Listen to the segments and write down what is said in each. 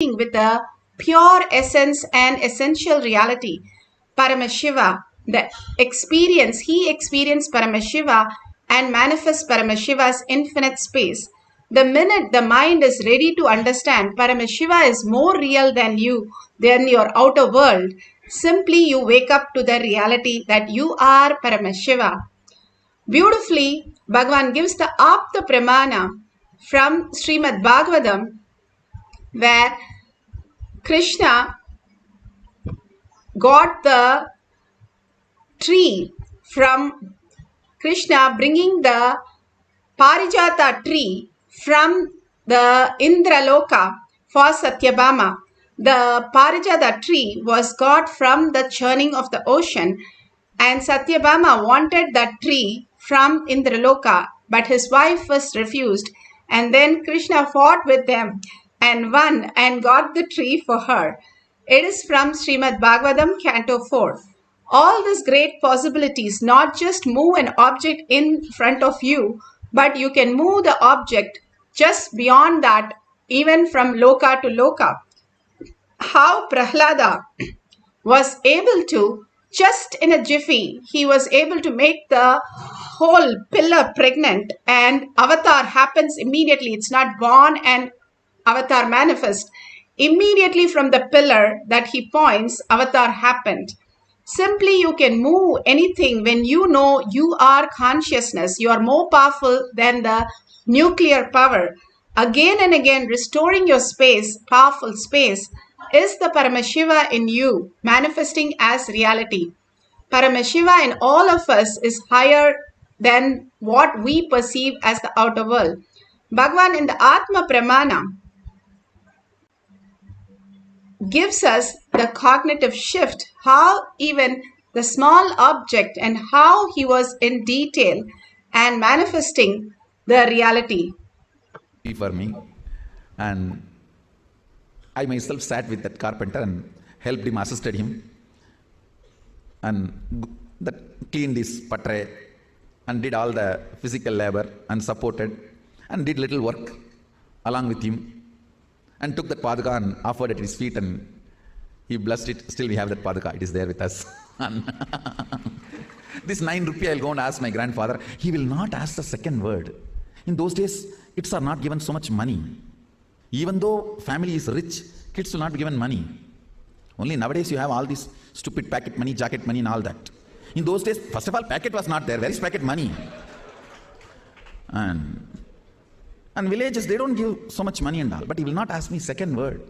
with the pure essence and essential reality. Paramashiva, the experience, he experienced Paramashiva and manifests Paramashiva's infinite space. The minute the mind is ready to understand Paramashiva is more real than you, than your outer world, simply you wake up to the reality that you are Paramashiva. Beautifully, Bhagavan gives the Apta Pramana from Srimad Bhagavatam, where Krishna got the tree from Krishna bringing the Parijata tree from the Indraloka for Satyabhama. The Parijata tree was got from the churning of the ocean, and Satyabhama wanted that tree from Indraloka, but his wife was refused, and then Krishna fought with them and won and got the tree for her. It is from Srimad Bhagavatam, Canto 4. All these great possibilities, not just move an object in front of you, but you can move the object just beyond that, even from Loka to Loka. How Prahlada was able to, just in a jiffy, he was able to make the whole pillar pregnant, and avatar happens immediately. It's not born and avatar manifest. Immediately from the pillar that he points, avatar happened. Simply you can move anything when you know you are consciousness. You are more powerful than the nuclear power. Again and again restoring your space, powerful space, is the Paramashiva in you, manifesting as reality. Paramashiva in all of us is higher than what we perceive as the outer world. Bhagavan in the Atma Pramana gives us the cognitive shift, how even the small object and how he was in detail and manifesting the reality. For me, and I myself sat with that carpenter and helped him, assisted him, and that cleaned his patre and did all the physical labor and supported and did little work along with him, and took that padaka and offered at his feet, and he blessed it. Still we have that padaka, it is there with us. This 9 rupee I'll go and ask my grandfather. He will not ask the second word. In those days, kids are not given so much money. Even though family is rich, kids will not be given money. Only nowadays you have all this stupid packet money, jacket money and all that. In those days, first of all, packet was not there. Where is packet money? And villages, they don't give so much money and all. But he will not ask me second word.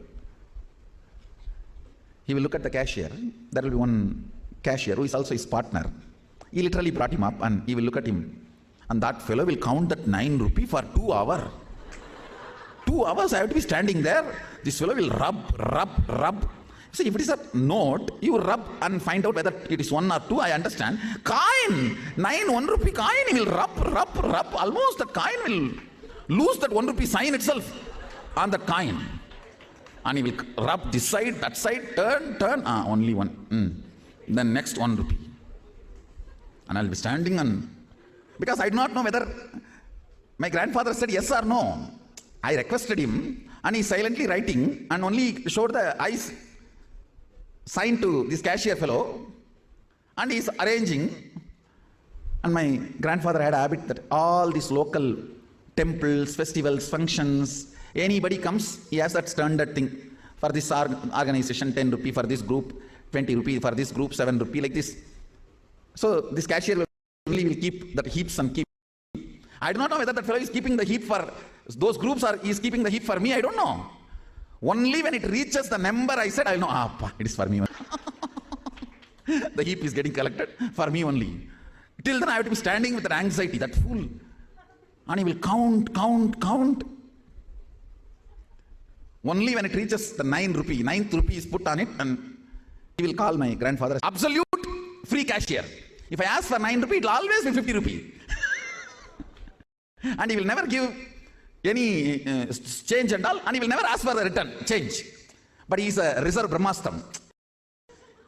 He will look at the cashier. There will be one cashier who is also his partner. He literally brought him up and he will look at him. And that fellow will count that 9 rupee for 2 hours. 2 hours I have to be standing there. This fellow will rub. See, if it is a note, you rub and find out whether it is 1 or 2, I understand. Coin, 1 rupee coin, he will rub. Almost the coin will lose that 1 rupee sign itself on the coin. And he will rub this side, that side, turn. Only one. Then next 1 rupee. And I'll be standing and... Because I do not know whether my grandfather said yes or no. I requested him and he silently writing and only showed the eyes sign to this cashier fellow, and he is arranging. And my grandfather had a habit that all these local temples, festivals, functions, anybody comes, he has that standard thing. For this organization, 10 rupee, for this group, 20 rupee, for this group, 7 rupee, like this. So this cashier will keep that heaps and keep. I do not know whether that fellow is keeping the heap for those groups or he is keeping the heap for me, I don't know. Only when it reaches the number, I said, I'll know, it is for me. The heap is getting collected for me only. Till then I have to be standing with that anxiety, that fool. And he will count. Only when it reaches the 9 rupee, 9th rupee is put on it, and he will call my grandfather absolute free cashier. If I ask for 9 rupee, it will always be 50 rupee. And he will never give any change and all, and he will never ask for the return change. But he is a reserve Brahmotsavam.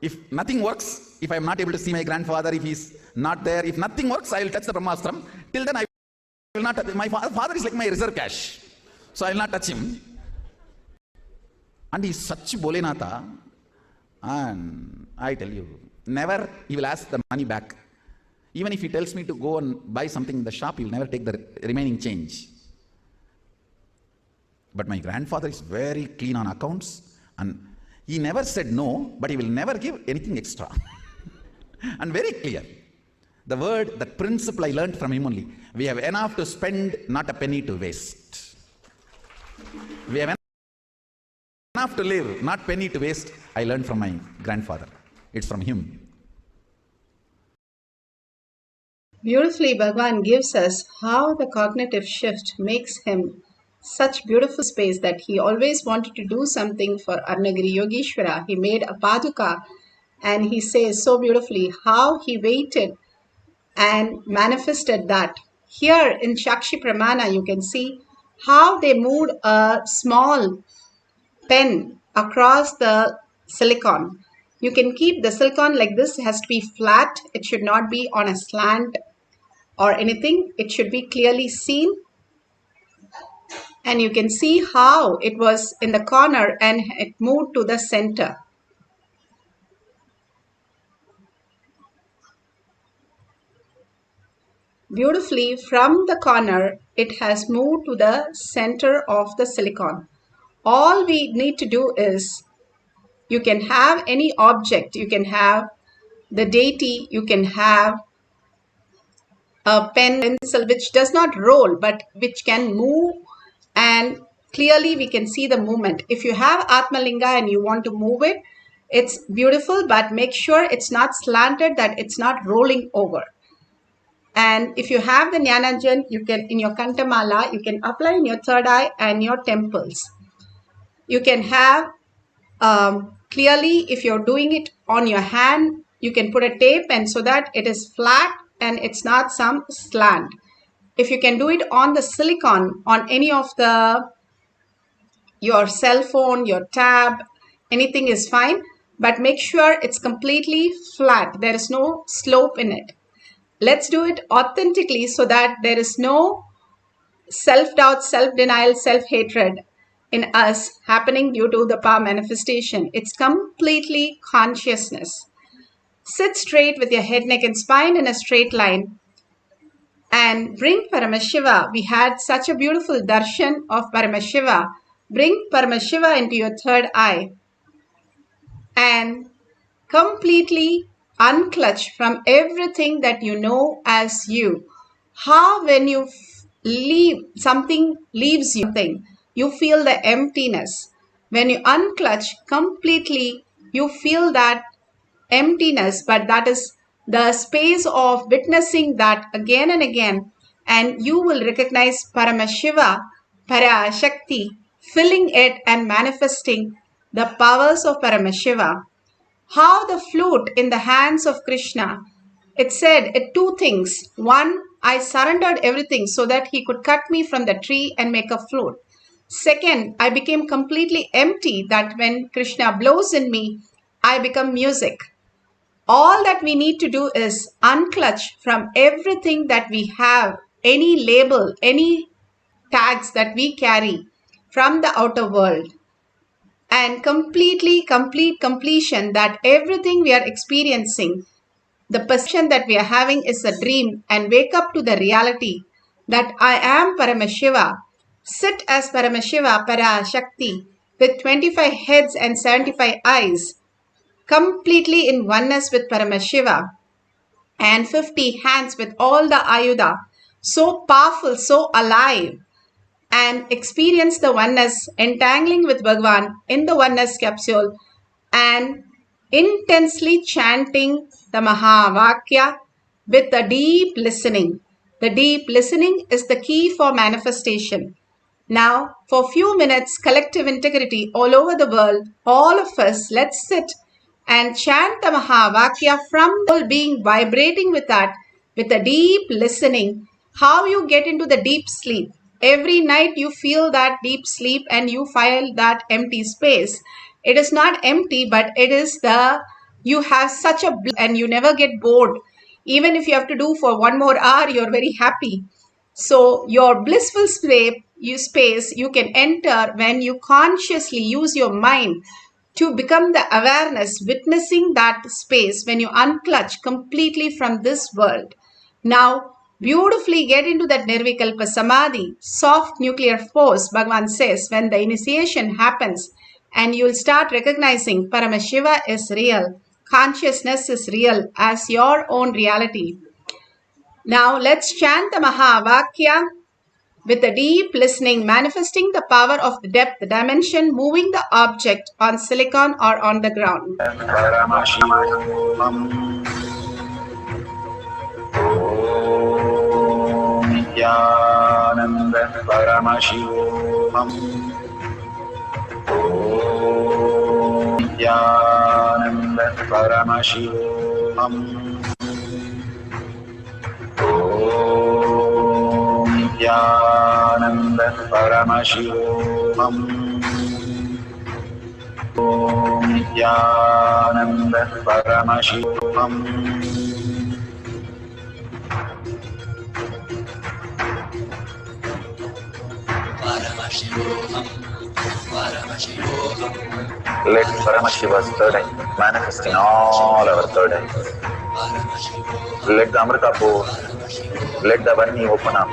If nothing works, if I am not able to see my grandfather, if he is not there, if nothing works, I will touch the Brahmotsavam. Till then I will not touch. My father is like my reserve cash. So I will not touch him. And he's such Bolenatha, and I tell you, never he will ask the money back. Even if he tells me to go and buy something in the shop, he will never take the remaining change. But my grandfather is very clean on accounts, and he never said no, but he will never give anything extra. And very clear. The word, that principle I learned from him only. We have enough to spend, not a penny to waste. We have enough to live, not penny to waste. I learned from my grandfather. It's from him. Beautifully, Bhagavan gives us how the cognitive shift makes him such beautiful space that he always wanted to do something for Arnagiri Yogeshwara. He made a paduka, and he says so beautifully how he waited and manifested that. Here in Shakshi Pramana, you can see how they moved a small pen across the silicon. You can keep the silicon like this. It has to be flat. It should not be on a slant or anything. It should be clearly seen. And you can see how it was in the corner and it moved to the center. Beautifully, from the corner, it has moved to the center of the silicon. All we need to do is, you can have any object, you can have the deity, you can have a pen, pencil which does not roll but which can move, and clearly we can see the movement. If you have Atmalinga and you want to move it, it's beautiful, but make sure it's not slanted, that it's not rolling over. And if you have the Jnanajan, you can, in your Kantamala, you can apply in your third eye and your temples. You can have, clearly, if you're doing it on your hand, you can put a tape and so that it is flat and it's not some slant. If you can do it on the silicon, on any of your cell phone, your tab, anything is fine, but make sure it's completely flat. There is no slope in it. Let's do it authentically so that there is no self-doubt, self-denial, self-hatred in us happening due to the power manifestation. It's completely consciousness. Sit straight with your head, neck and spine in a straight line and bring Paramashiva. We had such a beautiful darshan of Paramashiva. Bring Paramashiva into your third eye and completely unclutch from everything that you know as you. How when you leave, something leaves you, you feel the emptiness. When you unclutch completely, you feel that emptiness, but that is the space of witnessing that again and again, and you will recognize Paramashiva, Parashakti, filling it and manifesting the powers of Paramashiva. How the flute in the hands of Krishna, it said two things. One, I surrendered everything so that he could cut me from the tree and make a flute. Second, I became completely empty, that when Krishna blows in me, I become music. All that we need to do is unclutch from everything that we have, any label, any tags that we carry from the outer world, and complete completion that everything we are experiencing, the perception that we are having is a dream, and wake up to the reality that I am Paramashiva. Sit as Paramashiva, Parashakti, with 25 heads and 75 eyes, completely in oneness with Paramashiva, and 50 hands with all the Ayuda, so powerful, so alive, and experience the oneness, entangling with Bhagavan in the oneness capsule and intensely chanting the Mahavakya with the deep listening. The deep listening is the key for manifestation. Now, for a few minutes, collective integrity all over the world, all of us, let's sit and chant the Mahavakya from the whole being, vibrating with that, with the deep listening. How you get into the deep sleep. Every night you feel that deep sleep and you feel that empty space. It is not empty, but it is you have such a bliss and you never get bored. Even if you have to do for 1 more hour, you're very happy. So your blissful space you can enter when you consciously use your mind to become the awareness, witnessing that space when you unclutch completely from this world. Now, beautifully get into that Nirvikalpa Samadhi, soft nuclear force, Bhagavan says, when the initiation happens and you'll start recognizing Paramashiva is real, consciousness is real as your own reality. Now, let's chant the Mahavakya with a deep listening, manifesting the power of the depth dimension, moving the object on silicon or on the ground. Paramashivam. Om Nithyananda Paramashivam. Om Nithyananda Paramashivam. Om Nithyananda Paramashivam. Om Nithyananda Paramashivam. Let Paramashiva's third eye manifest in all our third eyes. Let the Amrita pour, let the Varni open up,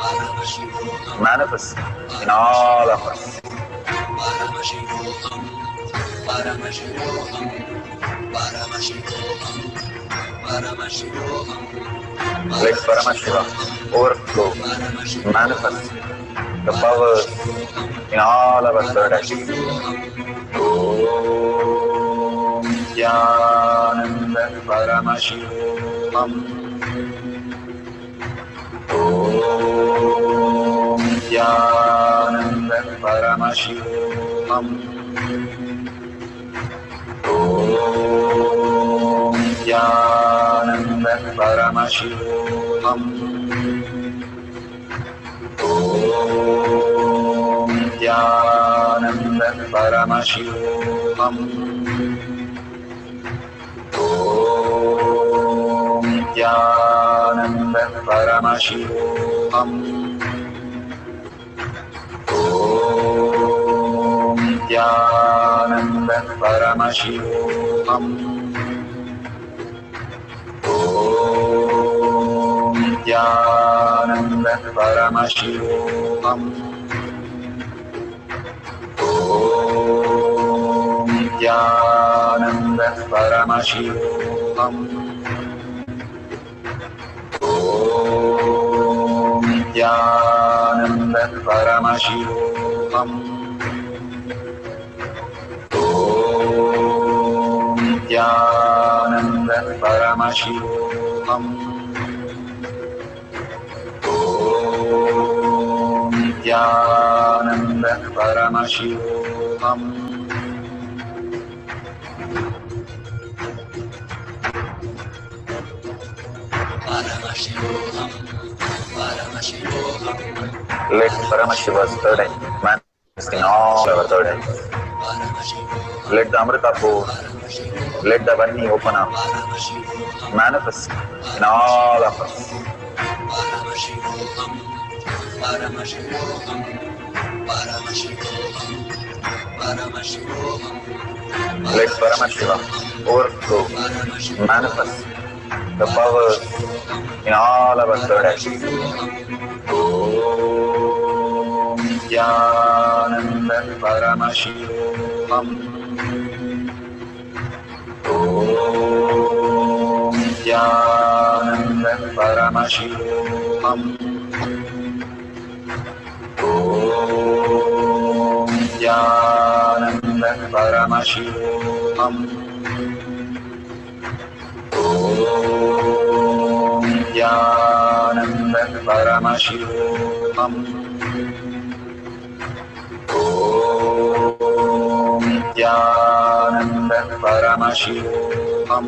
manifest in all of us. Let Paramashiva overflow, manifest the powers in all our third eyes. Om Nithyananda Paramashivam. Om Nithyananda Paramashivam. Om Nithyananda Paramashivam. Om Nithyananda Paramashivam. Om Nithyananda Paramashivam. Om Nithyananda Paramashivam. Om Nithyananda Paramashivam. Om Nithyananda Paramashivam. Om Nithyananda Paramashivam. Om Nithyananda Paramashivam. Om Nithyananda Paramashivam. Let Paramashiva's third eye manifest in all our third eyes. Let the Amrita pour, let the Varni open up, manifest in all of us. Let Paramashiva overflow, manifest the powers in all our third eyes. Om Nithyananda Paramashivam. Om Nithyananda Paramashivam. Om Nithyananda Paramashivam. Om Nithyananda Paramashivam. Om Nithyananda Paramashivam. Om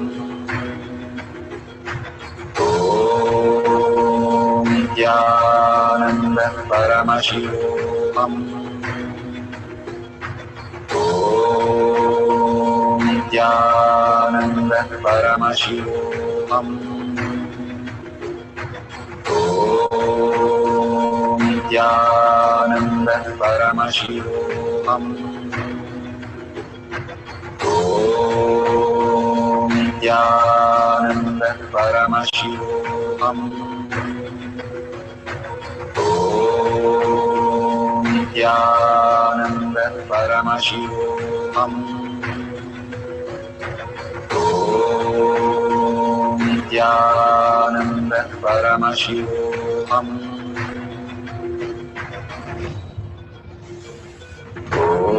Nithyananda Paramashivam. Om Nithyananda Paramashivam. Om Nithyananda Paramashivoham. Nithyananda Paramashivoham. Nithyananda Paramashivoham. Nithyananda Paramashivoham.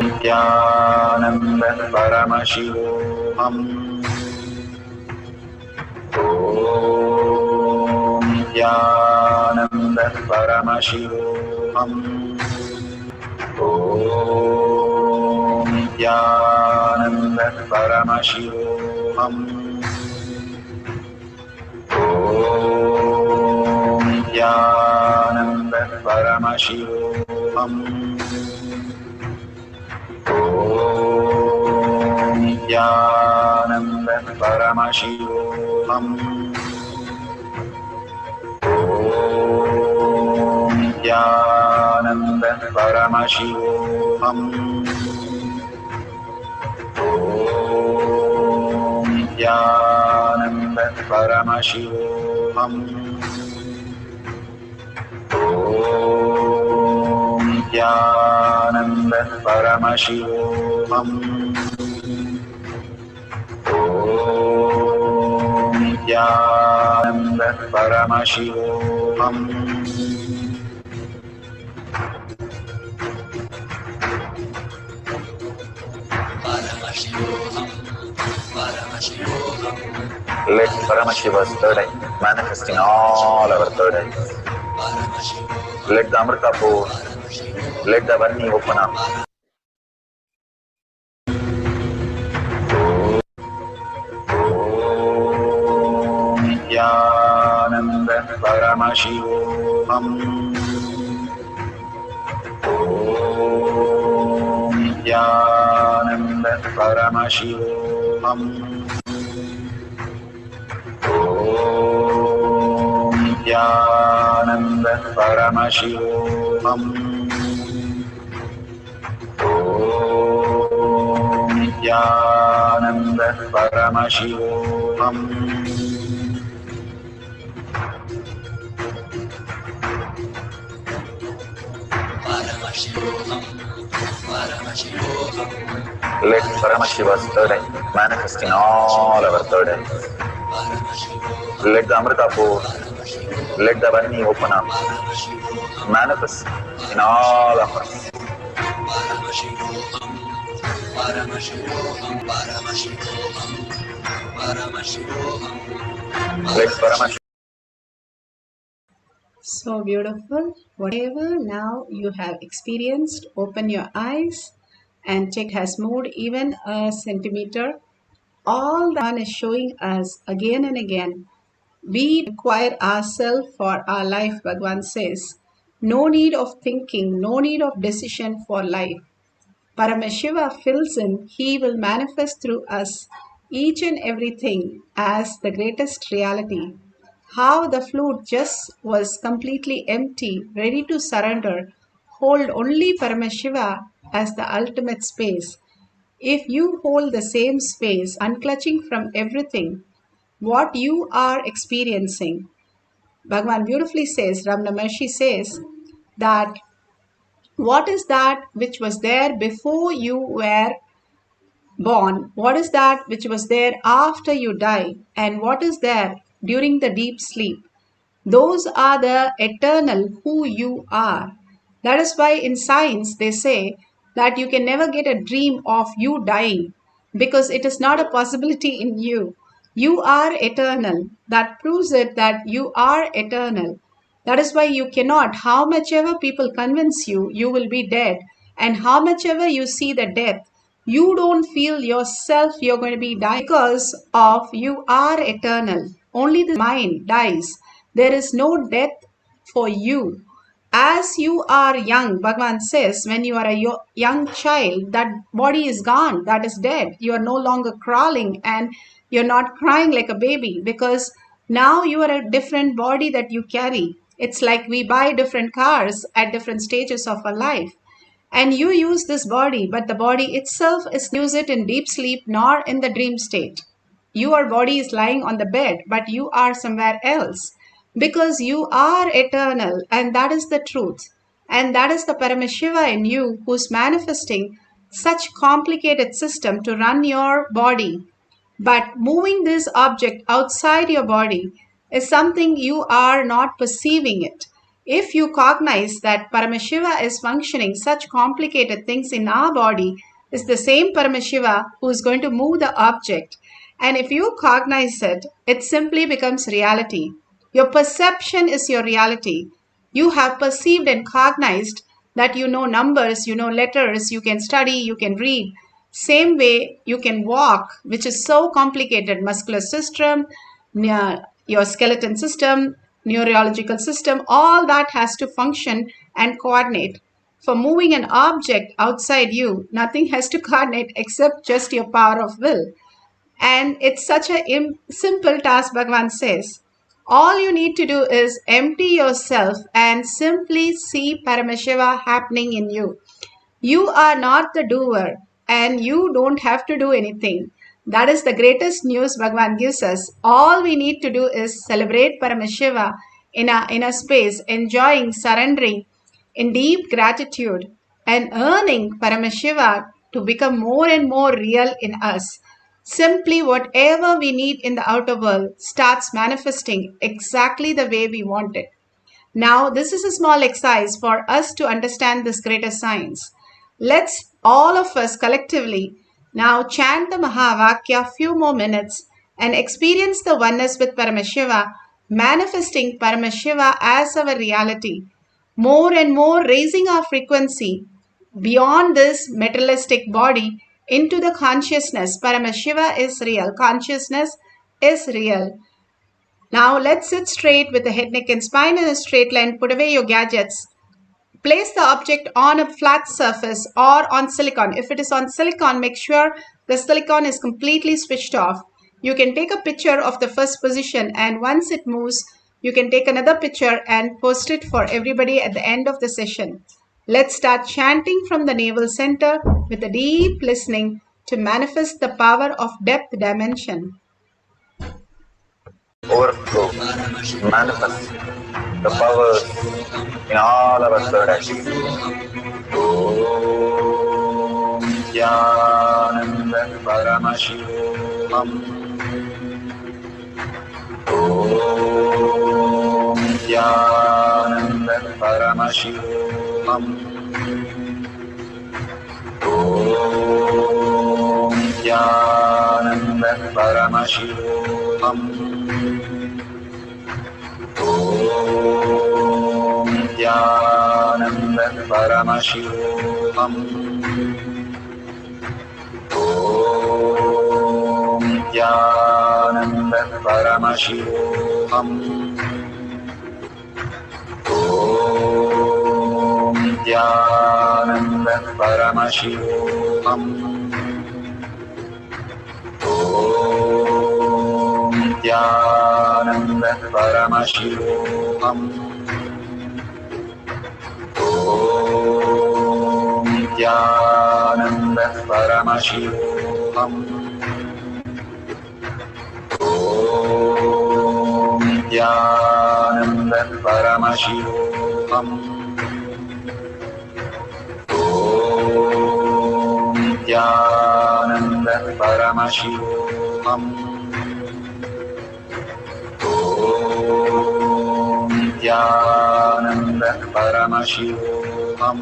Nithyananda Paramashivoham. Nithyananda Paramashivoham. Nithyananda Paramashivoham. Nithyananda Paramashivoham. Nithyananda Paramashivoham. Nithyananda Paramashivoham. Nithyananda Paramashivoham. Nithyananda Paramashivoham. Nithyananda Paramashivoham. Let Paramashiva's third eye manifest in all our third eyes. Let the Amrita pour, let the Varni open up. Nithyananda Paramashivoham. Nithyananda Paramashivoham. Nithyananda Paramashivoham. Nithyananda Paramashivoham. Let Paramashiva's third eye manifest in all our third eyes. Let the Amrita pour, let the Varni open up, manifest in all of us. Let Paramashiva. So beautiful. Whatever now you have experienced, open your eyes and check has moved even a centimeter. All that is showing us again and again. We require ourselves for our life, Bhagavan says. No need of thinking, no need of decision for life. Paramashiva fills in, he will manifest through us each and everything as the greatest reality. How the flute just was completely empty, ready to surrender, hold only Paramashiva as the ultimate space. If you hold the same space, unclutching from everything, what you are experiencing, Bhagavan beautifully says, Ramana Maharshi says, that what is that which was there before you were born? What is that which was there after you die? And what is there during the deep sleep? Those are the eternal who you are. That is why in science they say that you can never get a dream of you dying because it is not a possibility in you. You are eternal. That proves it that you are eternal. That is why you cannot, how much ever people convince you, you will be dead. And how much ever you see the death, you don't feel yourself you're going to be dying because of you are eternal. Only the mind dies. There is no death for you. As you are young, Bhagavan says, when you are a young child, that body is gone, that is dead. You are no longer crawling and you're not crying like a baby because now you are a different body that you carry. It's like we buy different cars at different stages of our life. and you use this body, but the body itself is use it in deep sleep nor in the dream state. Your body is lying on the bed, but you are somewhere else because you are eternal, and that is the truth. And that is the Paramashiva in you who's manifesting such complicated system to run your body. But moving this object outside your body is something you are not perceiving it. If you cognize that Paramashiva is functioning such complicated things in our body, is the same Paramashiva who is going to move the object. And if you cognize it, it simply becomes reality. Your perception is your reality. You have perceived and cognized that you know numbers, you know letters, you can study, you can read. Same way you can walk, which is so complicated, muscular system, your skeleton system, neurological system, all that has to function and coordinate. For moving an object outside you, nothing has to coordinate except just your power of will. And it's such a simple task, Bhagavan says. All you need to do is empty yourself and simply see Paramashiva happening in you. You are not the doer and you don't have to do anything. That is the greatest news Bhagavan gives us. All we need to do is celebrate Paramashiva in a space, enjoying, surrendering in deep gratitude and earning Paramashiva to become more and more real in us. Simply whatever we need in the outer world starts manifesting exactly the way we want it. Now, this is a small exercise for us to understand this greater science. Let's all of us collectively now chant the Mahavakya a few more minutes and experience the oneness with Paramashiva, manifesting Paramashiva as our reality. More and more raising our frequency beyond this materialistic body into the consciousness. Paramashiva is real. Consciousness is real. Now let's sit straight with the head, neck and spine in a straight line. Put away your gadgets. Place the object on a flat surface or on silicon. If it is on silicon, make sure the silicon is completely switched off. You can take a picture of the first position, and once it moves, you can take another picture and post it for everybody at the end of the session. Let's start chanting from the navel center with a deep listening to manifest the power of depth dimension. Overflow, manifest the powers in all our third activity. Om Jnananda Paramashivam. Om Jnananda Paramashivam. Om Jnananda Paramashivam. Om Jnananda Paramashivam. Om Jnananda Paramashivam. Om Jnananda Paramashivam. Om Jnananda Paramashivam. Om Jnananda Paramashivam. Om Jnananda Paramashivam. Om Jnananda Paramashivam. Om Jnananda Paramashivam.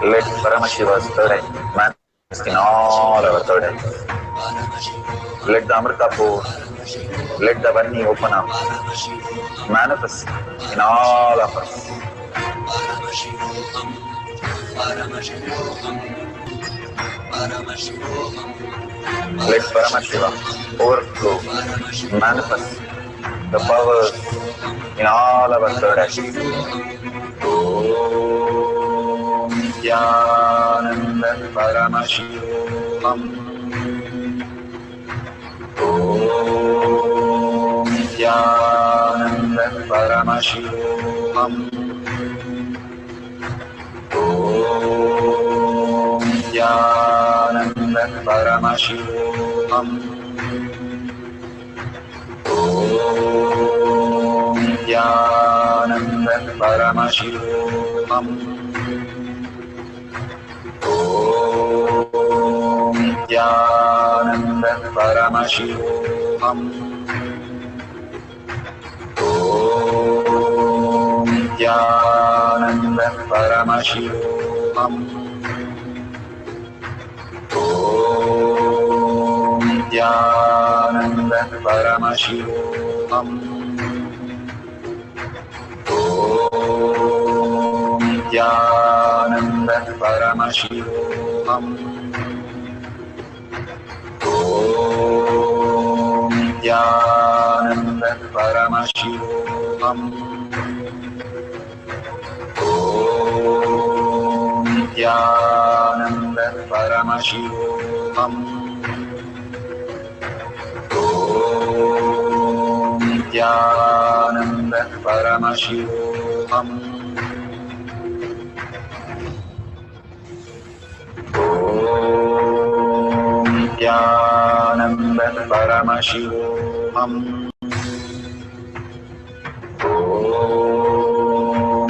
Let Paramashiva's third eye manifest in all our third eyes. Let the Amrita pour, let the Varni open up, manifest in all of us. Let Paramashiva overflow, manifest the powers in all our third activity. Om Jnananda Paramashivam. Om Nithyananda Paramashivam. Om Nithyananda Paramashivam. Om Nithyananda Paramashivam. Om Nithyananda Paramashivam. Om Nithyananda Paramashivam. Om Nithyananda Paramashivam. Om Nithyananda Paramashivam. Om Nithyananda Paramashivam. Om Nithyananda Paramashivam. Om Nithyananda Paramashivam. Om Nithyananda Paramashivam. Om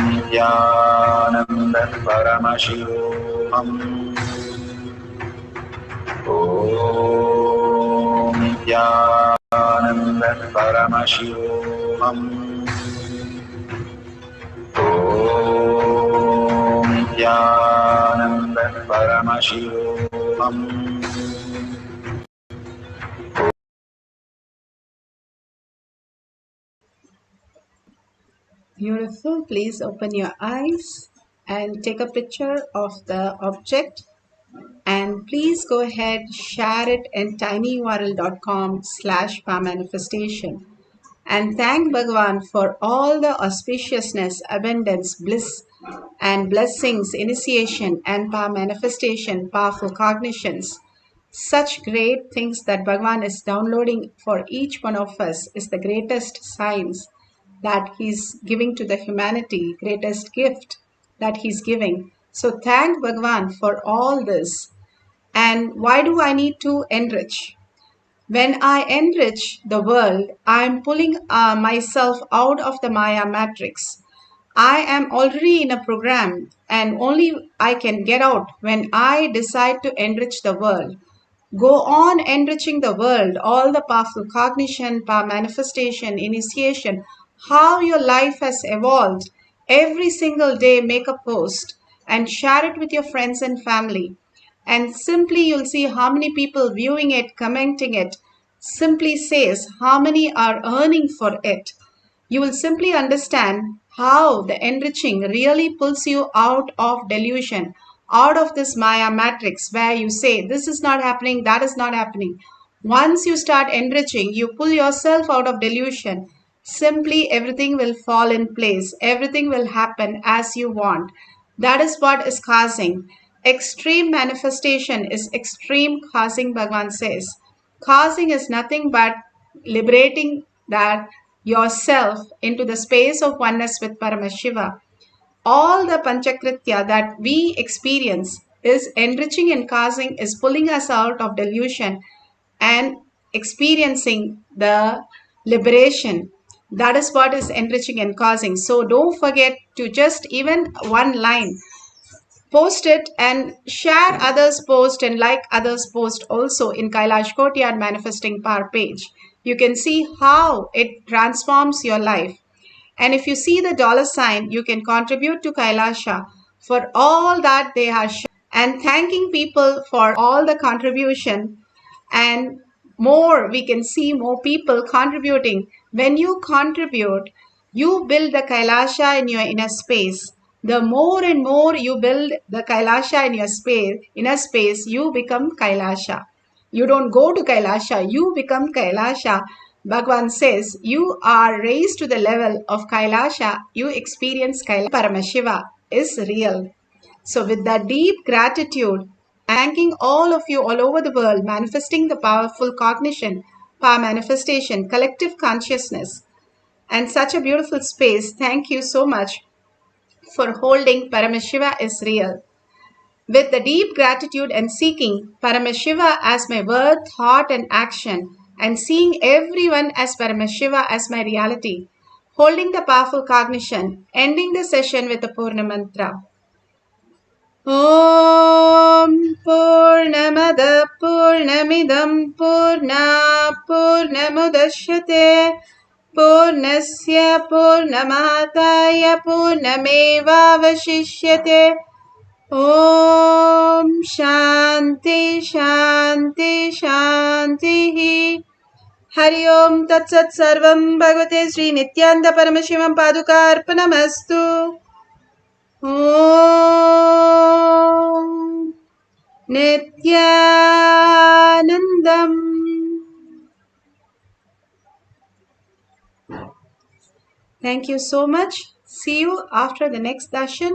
Nithyananda Paramashivam. Om Nithyananda Paramashivam. Om Nithyananda Paramashivam. Beautiful. Please open your eyes and take a picture of the object. And please go ahead, share it in tinyurl.com/manifestation. And thank Bhagavan for all the auspiciousness, abundance, bliss, and blessings, initiation, and power manifestation, powerful cognitions. Such great things that Bhagavan is downloading for each one of us is the greatest science that He's giving to the humanity, greatest gift that He's giving. So thank Bhagavan for all this. And why do I need to enrich? When I enrich the world, I am pulling myself out of the Maya matrix. I am already in a program and only I can get out when I decide to enrich the world. Go on enriching the world, all the powerful cognition, power manifestation, initiation, how your life has evolved. Every single day, make a post and share it with your friends and family. And simply you'll see how many people viewing it, commenting it, simply says how many are earning for it. You will simply understand how the enriching really pulls you out of delusion, out of this Maya matrix where you say, this is not happening, that is not happening. Once you start enriching, you pull yourself out of delusion. Simply everything will fall in place. Everything will happen as you want. That is what is causing. Extreme manifestation is extreme causing, Bhagavan says. Causing is nothing but liberating that yourself into the space of oneness with Paramashiva. All the Panchakritya that we experience is enriching and causing, is pulling us out of delusion and experiencing the liberation. That is what is enriching and causing. So don't forget to just even one line, post it and share others' post and like others' post also in Kailash Courtyard Manifesting Power page. You can see how it transforms your life. And if you see the $sign, you can contribute to Kailasha for all that they have shown. And thanking people for all the contribution. And more, we can see more people contributing. When you contribute, you build the Kailasha in your inner space. The more and more you build the Kailasha in your inner space, you become Kailasha. You don't go to Kailasha, you become Kailasha. Bhagavan says, you are raised to the level of Kailasha, you experience Kailasha. Paramashiva is real. So with that deep gratitude, thanking all of you all over the world, manifesting the powerful cognition, power manifestation, collective consciousness, and such a beautiful space. Thank you so much for holding Paramashiva is real. With the deep gratitude and seeking Paramashiva as my word, thought, and action, and seeing everyone as Paramashiva as my reality, holding the powerful cognition, ending the session with the Purna Mantra. Om Purnamada Purnamidam Purna Purnamudashyate Purnasya Purnamataya Purnamevavashishyate. Om Shanti Shanti Shanti. Hari Om Tat Sat Sarvam Bhagavate Sri Nithyananda Paramashivam Padukarpanamastu. Om Nithyanandam. Thank you so much. See you after the next darshan.